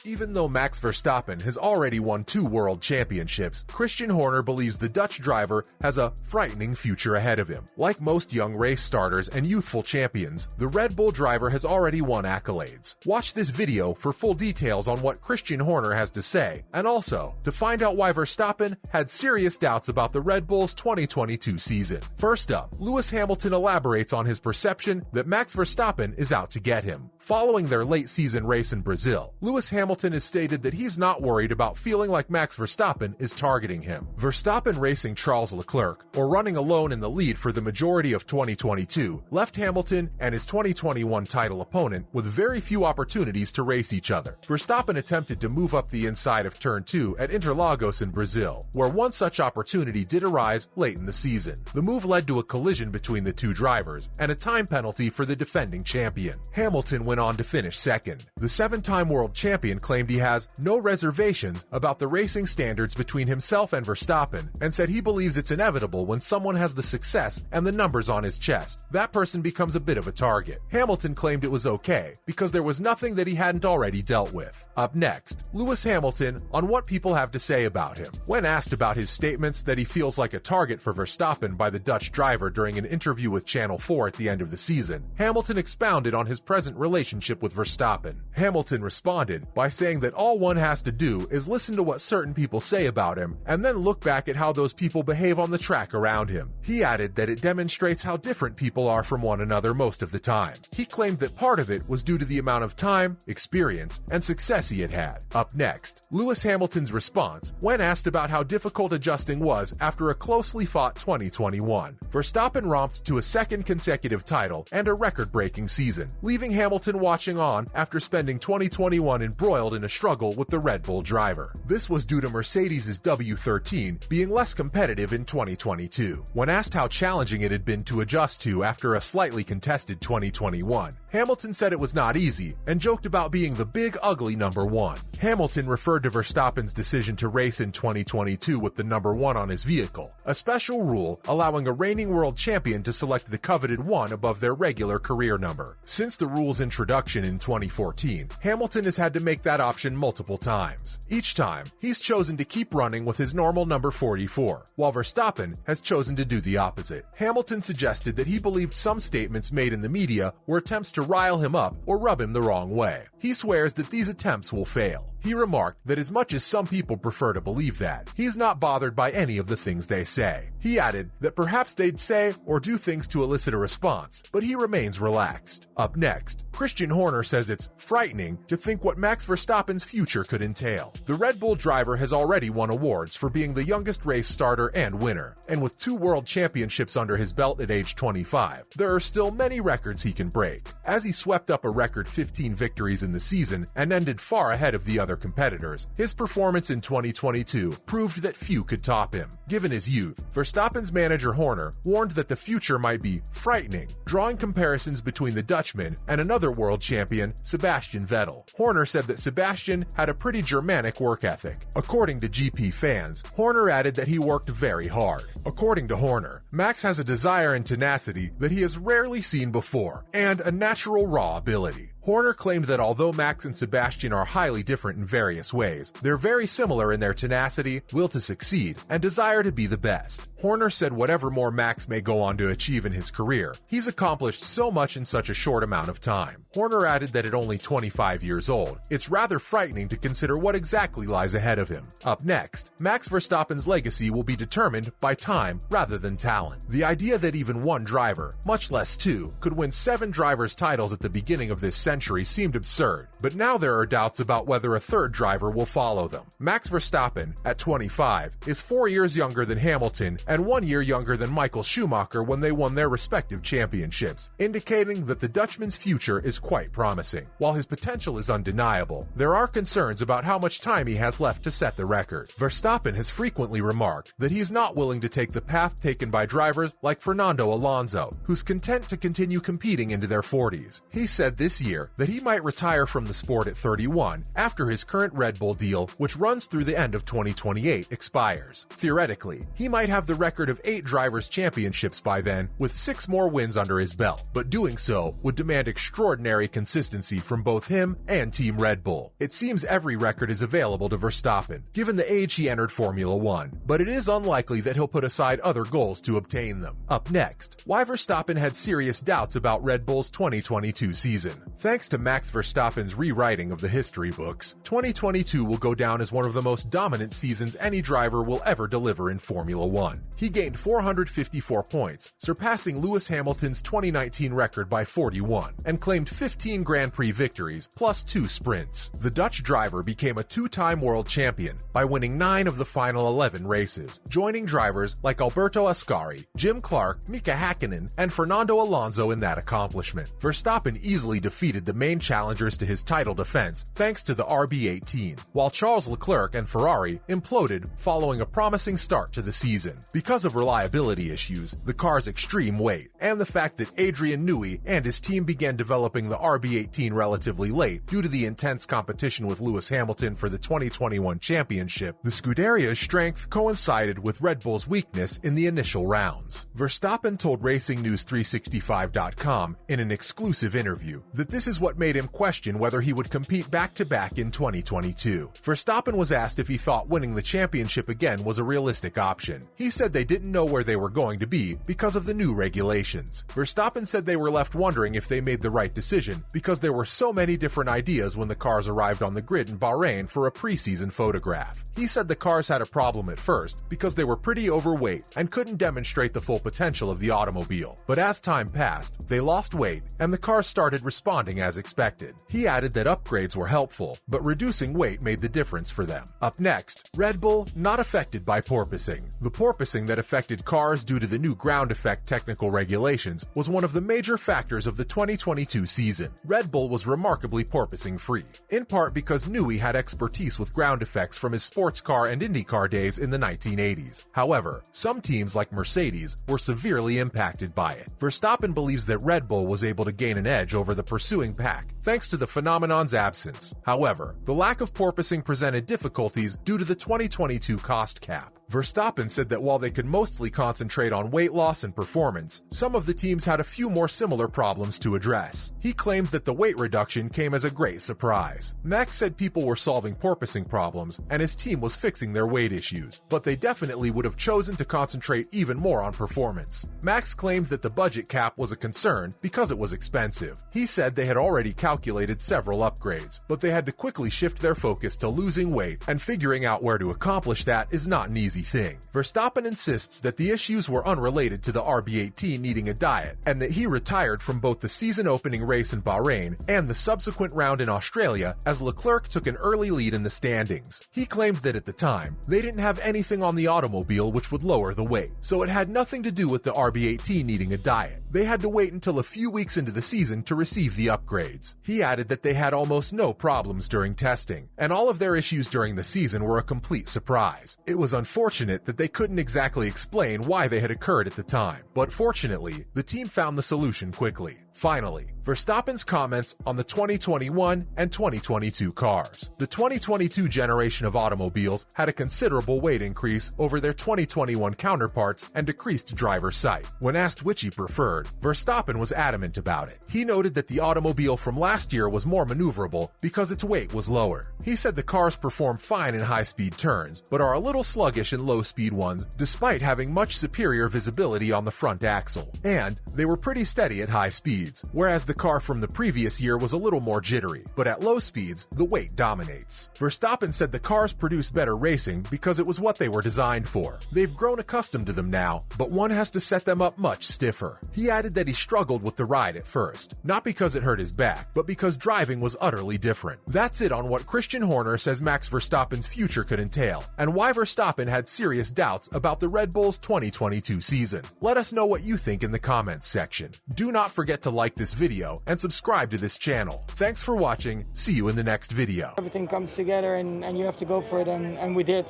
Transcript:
Even though Max Verstappen has already won 2 world championships, Christian Horner believes the Dutch driver has a frightening future ahead of him. Like most young race starters and youthful champions, the Red Bull driver has already won accolades. Watch this video for full details on what Christian Horner has to say, and also to find out why Verstappen had serious doubts about the Red Bull's 2022 season. First up, Lewis Hamilton elaborates on his perception that Max Verstappen is out to get him. Following their late season race in Brazil, Lewis Hamilton has stated that he's not worried about feeling like Max Verstappen is targeting him. Verstappen racing Charles Leclerc, or running alone in the lead for the majority of 2022, left Hamilton and his 2021 title opponent with very few opportunities to race each other. Verstappen attempted to move up the inside of Turn 2 at Interlagos in Brazil, where one such opportunity did arise late in the season. The move led to a collision between the two drivers and a time penalty for the defending champion. Hamilton went on to finish second. The 7-time world champion claimed he has no reservations about the racing standards between himself and Verstappen, and said he believes it's inevitable when someone has the success and the numbers on his chest, that person becomes a bit of a target. Hamilton claimed it was okay because there was nothing that he hadn't already dealt with. Up next, Lewis Hamilton on what people have to say about him. When asked about his statements that he feels like a target for Verstappen by the Dutch driver during an interview with Channel 4 at the end of the season, Hamilton expounded on his present relationship with Verstappen. Hamilton responded by saying that all one has to do is listen to what certain people say about him and then look back at how those people behave on the track around him. He added that it demonstrates how different people are from one another most of the time. He claimed that part of it was due to the amount of time, experience, and success he had had. Up next, Lewis Hamilton's response when asked about how difficult adjusting was after a closely fought 2021. Verstappen romped to a second consecutive title and a record-breaking season, leaving Hamilton watching on after spending 2021 embroiled in a struggle with the Red Bull driver. This was due to Mercedes' W13 being less competitive in 2022. When asked how challenging it had been to adjust to after a slightly contested 2021, Hamilton said it was not easy and joked about being the big ugly number 1. Hamilton referred to Verstappen's decision to race in 2022 with the number 1 on his vehicle, a special rule allowing a reigning world champion to select the coveted 1 above their regular career number. Since the rule's introduction in 2014, Hamilton has had to make that option multiple times. Each time, he's chosen to keep running with his normal number 44, while Verstappen has chosen to do the opposite. Hamilton suggested that he believed some statements made in the media were attempts to rile him up or rub him the wrong way. He swears that these attempts will fail. He remarked that as much as some people prefer to believe that, he is not bothered by any of the things they say. He added that perhaps they'd say or do things to elicit a response, but he remains relaxed. Up next, Christian Horner says it's frightening to think what Max Verstappen's future could entail. The Red Bull driver has already won awards for being the youngest race starter and winner, and with 2 world championships under his belt at age 25, there are still many records he can break. As he swept up a record 15 victories in the season and ended far ahead of the other competitors, his performance in 2022 proved that few could top him. Given his youth, Verstappen's manager Horner warned that the future might be frightening, drawing comparisons between the Dutchman and another world champion, Sebastian Vettel. Horner said that Sebastian had a pretty Germanic work ethic. According to GP fans, Horner added that he worked very hard. According to Horner, Max has a desire and tenacity that he has rarely seen before, and a natural raw ability. Horner claimed that although Max and Sebastian are highly different in various ways, they're very similar in their tenacity, will to succeed, and desire to be the best. Horner said whatever more Max may go on to achieve in his career, he's accomplished so much in such a short amount of time. Horner added that at only 25 years old, it's rather frightening to consider what exactly lies ahead of him. Up next, Max Verstappen's legacy will be determined by time rather than talent. The idea that even one driver, much less 2, could win 7 drivers' titles at the beginning of this century seemed absurd, but now there are doubts about whether a third driver will follow them. Max Verstappen, at 25, is 4 years younger than Hamilton and 1 year younger than Michael Schumacher when they won their respective championships, indicating that the Dutchman's future is quite promising. While his potential is undeniable, there are concerns about how much time he has left to set the record. Verstappen has frequently remarked that he is not willing to take the path taken by drivers like Fernando Alonso, who's content to continue competing into their 40s. He said this year rumor that he might retire from the sport at 31 after his current Red Bull deal, which runs through the end of 2028, expires. Theoretically, he might have the record of 8 drivers' championships by then, with 6 more wins under his belt, but doing so would demand extraordinary consistency from both him and Team Red Bull. It seems every record is available to Verstappen, given the age he entered Formula One, but it is unlikely that he'll put aside other goals to obtain them. Up next, why Verstappen had serious doubts about Red Bull's 2022 season. Thanks to Max Verstappen's rewriting of the history books, 2022 will go down as one of the most dominant seasons any driver will ever deliver in Formula One. He gained 454 points, surpassing Lewis Hamilton's 2019 record by 41, and claimed 15 Grand Prix victories, plus 2 sprints. The Dutch driver became a 2-time world champion by winning 9 of the final 11 races, joining drivers like Alberto Ascari, Jim Clark, Mika Hakkinen, and Fernando Alonso in that accomplishment. Verstappen easily defeated the main challengers to his title defense thanks to the RB18, while Charles Leclerc and Ferrari imploded following a promising start to the season. Because of reliability issues, the car's extreme weight, and the fact that Adrian Newey and his team began developing the RB18 relatively late due to the intense competition with Lewis Hamilton for the 2021 championship, the Scuderia's strength coincided with Red Bull's weakness in the initial rounds. Verstappen told RacingNews365.com in an exclusive interview that this is what made him question whether he would compete back-to-back in 2022. Verstappen was asked if he thought winning the championship again was a realistic option. He said they didn't know where they were going to be because of the new regulations. Verstappen said they were left wondering if they made the right decision because there were so many different ideas when the cars arrived on the grid in Bahrain for a preseason photograph. He said the cars had a problem at first because they were pretty overweight and couldn't demonstrate the full potential of the automobile. But as time passed, they lost weight and the cars started responding as expected. He added that upgrades were helpful, but reducing weight made the difference for them. Up next, Red Bull not affected by porpoising. The porpoising that affected cars due to the new ground effect technical regulations was one of the major factors of the 2022 season. Red Bull was remarkably porpoising free, in part because Newey had expertise with ground effects from his sports car and IndyCar days in the 1980s. However, some teams like Mercedes were severely impacted by it. Verstappen believes that Red Bull was able to gain an edge over the pursuing pack thanks to the phenomenon's absence. However, the lack of porpoising presented difficulties due to the 2022 cost cap. Verstappen said that while they could mostly concentrate on weight loss and performance, some of the teams had a few more similar problems to address. He claimed that the weight reduction came as a great surprise. Max said people were solving porpoising problems and his team was fixing their weight issues, but they definitely would have chosen to concentrate even more on performance. Max claimed that the budget cap was a concern because it was expensive. He said they had already calculated several upgrades, but they had to quickly shift their focus to losing weight, and figuring out where to accomplish that is not an easy thing. Verstappen insists that the issues were unrelated to the RB18 needing a diet, and that he retired from both the season opening race in Bahrain and the subsequent round in Australia as Leclerc took an early lead in the standings. He claimed that at the time, they didn't have anything on the automobile which would lower the weight, so it had nothing to do with the RB18 needing a diet. They had to wait until a few weeks into the season to receive the upgrades. He added that they had almost no problems during testing, and all of their issues during the season were a complete surprise. It was unfortunate that they couldn't exactly explain why they had occurred at the time, but fortunately, the team found the solution quickly. Finally, Verstappen's comments on the 2021 and 2022 cars. The 2022 generation of automobiles had a considerable weight increase over their 2021 counterparts and decreased driver sight. When asked which he preferred, Verstappen was adamant about it. He noted that the automobile from last year was more maneuverable because its weight was lower. He said the cars perform fine in high-speed turns, but are a little sluggish in low-speed ones despite having much superior visibility on the front axle. And they were pretty steady at high speeds, whereas the car from the previous year was a little more jittery, but at low speeds, the weight dominates. Verstappen said the cars produce better racing because it was what they were designed for. They've grown accustomed to them now, but one has to set them up much stiffer. He added that he struggled with the ride at first, not because it hurt his back, but because driving was utterly different. That's it on what Christian Horner says Max Verstappen's future could entail, and why Verstappen had serious doubts about the Red Bull's 2022 season. Let us know what you think in the comments section. Do not forget to like this video and subscribe to this channel. Thanks for watching. See you in the next video. Everything comes together and you have to go for it, and we did.